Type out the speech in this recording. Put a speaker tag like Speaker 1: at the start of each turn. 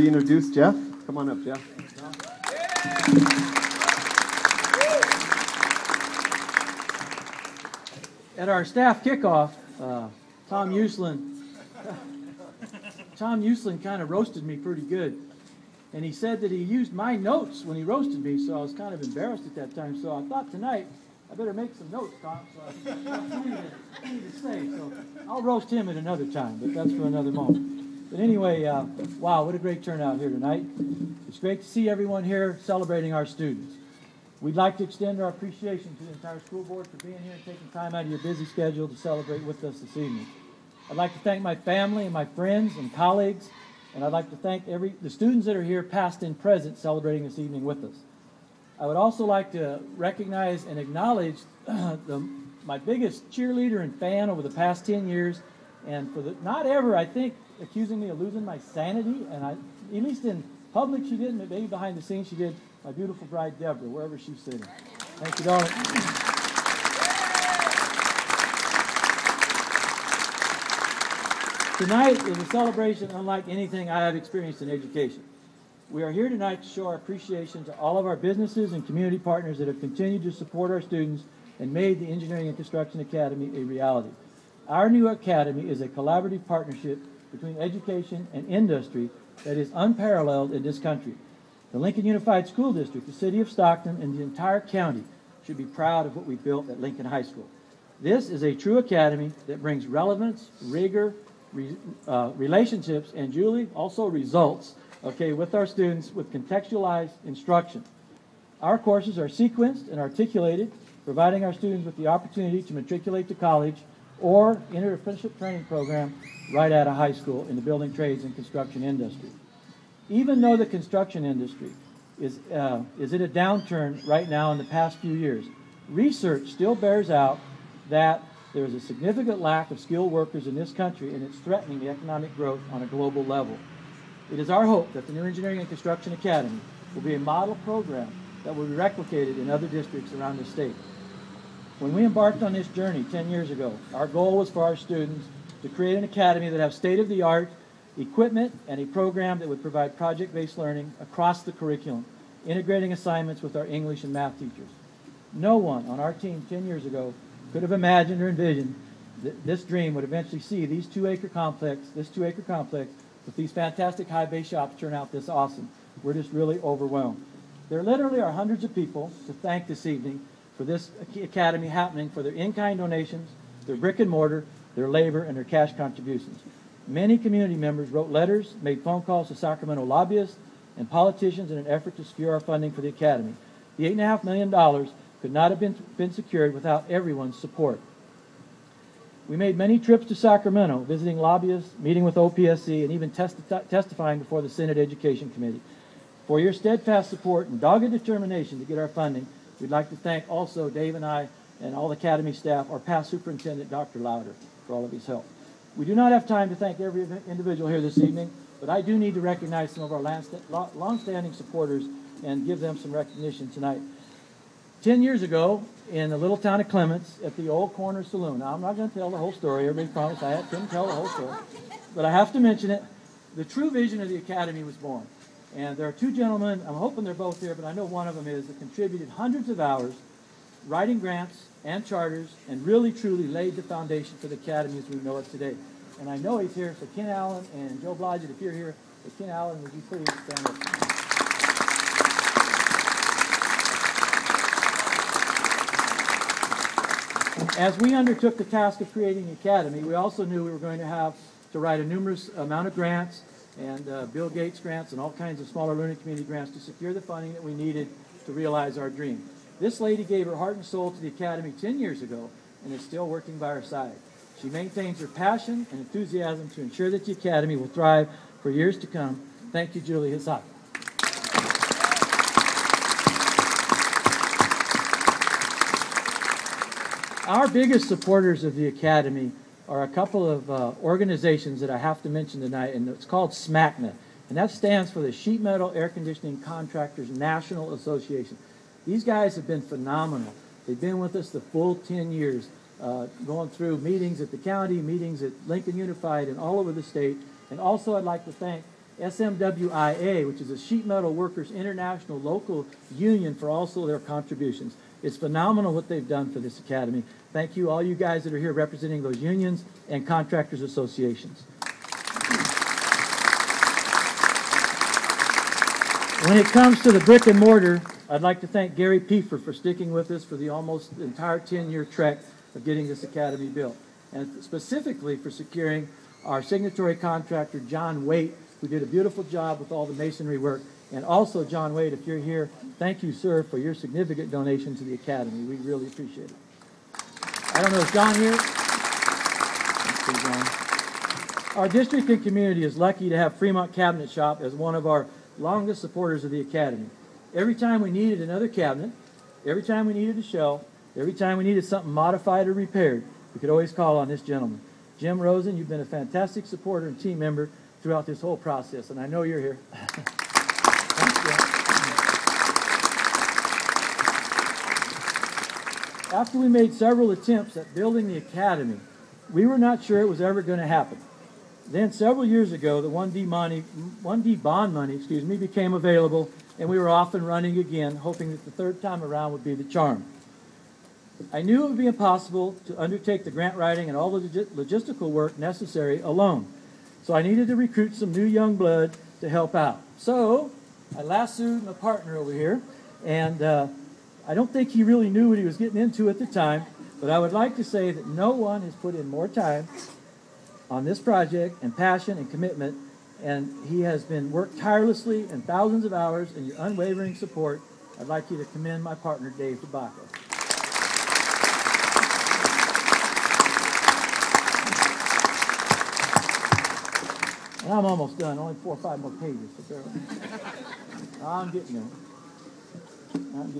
Speaker 1: everybody introduce Jeff? Come on up, Jeff.
Speaker 2: At our staff kickoff, Tom Uslan kind of roasted me pretty good. And he said that he used my notes when he roasted me, so I was kind of embarrassed at that time. So I thought tonight, I better make some notes, Tom, so I have plenty to say. So I'll roast him at another time, but that's for another moment. But anyway, wow, what a great turnout here tonight. It's great to see everyone here celebrating our students. We'd like to extend our appreciation to the entire school board for being here and taking time out of your busy schedule to celebrate with us this evening. I'd like to thank my family and my friends and colleagues, and I'd like to thank the students that are here, past and present, celebrating this evening with us. I would also like to recognize and acknowledge my biggest cheerleader and fan over the past 10 years, and for not ever, I think, accusing me of losing my sanity, and at least in public she didn't, but maybe behind the scenes she did, my beautiful bride, Deborah, wherever she's sitting. Thank you, darling. Tonight is a celebration unlike anything I have experienced in education. We are here tonight to show our appreciation to all of our businesses and community partners that have continued to support our students and made the Engineering and Construction Academy a reality. Our new academy is a collaborative partnership between education and industry that is unparalleled in this country. The Lincoln Unified School District, the city of Stockton, and the entire county should be proud of what we built at Lincoln High School. This is a true academy that brings relevance, rigor, relationships, and Julie, also results, okay, with our students with contextualized instruction. Our courses are sequenced and articulated, providing our students with the opportunity to matriculate to college or enter an apprenticeship training program right out of high school in the building trades and construction industry. Even though the construction industry is in a downturn right now in the past few years, research still bears out that there is a significant lack of skilled workers in this country, and it's threatening the economic growth on a global level. It is our hope that the new Engineering and Construction Academy will be a model program that will be replicated in other districts around the state. When we embarked on this journey 10 years ago, our goal was for our students to create an academy that has state-of-the-art equipment and a program that would provide project-based learning across the curriculum, integrating assignments with our English and math teachers. No one on our team 10 years ago could have imagined or envisioned that this dream would eventually see this two-acre complex with these fantastic high bay shops turn out this awesome. We're just really overwhelmed. There literally are hundreds of people to thank this evening for this academy happening, for their in-kind donations, their brick and mortar, their labor, and their cash contributions. Many community members wrote letters, made phone calls to Sacramento lobbyists and politicians in an effort to secure our funding for the academy. The $8.5 million could not have been secured without everyone's support. We made many trips to Sacramento, visiting lobbyists, meeting with OPSC, and even testifying before the Senate Education Committee. For your steadfast support and dogged determination to get our funding, we'd like to thank also Dave and I and all the academy staff, our past superintendent, Dr. Lauder, for all of his help. We do not have time to thank every individual here this evening, but I do need to recognize some of our long-standing supporters and give them some recognition tonight. 10 years ago, in the little town of Clements, at the Old Corner Saloon. Now, I'm not going to tell the whole story. Everybody promised I couldn't tell the whole story. But I have to mention it. The true vision of the academy was born. And there are two gentlemen, I'm hoping they're both here, but I know one of them is, that contributed hundreds of hours writing grants and charters and really, truly laid the foundation for the academy as we know it today. And I know he's here, so Ken Allen and Joe Blodgett, if you're here, Ken Allen, would you please stand up? As we undertook the task of creating the academy, we also knew we were going to have to write a numerous amount of grants and Bill Gates grants and all kinds of smaller learning community grants to secure the funding that we needed to realize our dream. This lady gave her heart and soul to the academy 10 years ago and is still working by our side. She maintains her passion and enthusiasm to ensure that the academy will thrive for years to come. Thank you, Julie Hisaki. Our biggest supporters of the academy are a couple of organizations that I have to mention tonight, and it's called SMACNA, and that stands for the Sheet Metal Air Conditioning Contractors National Association. These guys have been phenomenal. They've been with us the full 10 years, going through meetings at the county, meetings at Lincoln Unified, and all over the state. And also I'd like to thank SMWIA, which is a Sheet Metal Workers International Local Union, for also their contributions. It's phenomenal what they've done for this academy. Thank you, all you guys that are here representing those unions and contractors associations. When it comes to the brick and mortar, I'd like to thank Gary Piefer for sticking with us for the almost entire 10-year trek of getting this academy built, and specifically for securing our signatory contractor, John Wright, who did a beautiful job with all the masonry work. And also, John Wade, if you're here, thank you, sir, for your significant donation to the academy. We really appreciate it. I don't know, is John here? Thank you, John. Our district and community is lucky to have Fremont Cabinet Shop as one of our longest supporters of the academy. Every time we needed another cabinet, every time we needed a shelf, every time we needed something modified or repaired, we could always call on this gentleman. Jim Rosen, you've been a fantastic supporter and team member throughout this whole process, and I know you're here. Thanks, Jim. After we made several attempts at building the academy, we were not sure it was ever going to happen. Then several years ago, the 1D bond money, became available, and we were off and running again, hoping that the third time around would be the charm. I knew it would be impossible to undertake the grant writing and all the logistical work necessary alone, so I needed to recruit some new young blood to help out. So I lassoed my partner over here, and I don't think he really knew what he was getting into at the time, but I would like to say that no one has put in more time on this project and passion and commitment, and he has been worked tirelessly and thousands of hours, and your unwavering support. I'd like you to commend my partner, Dave Tobacco. And I'm almost done, only 4 or 5 more pages. So I'm getting there.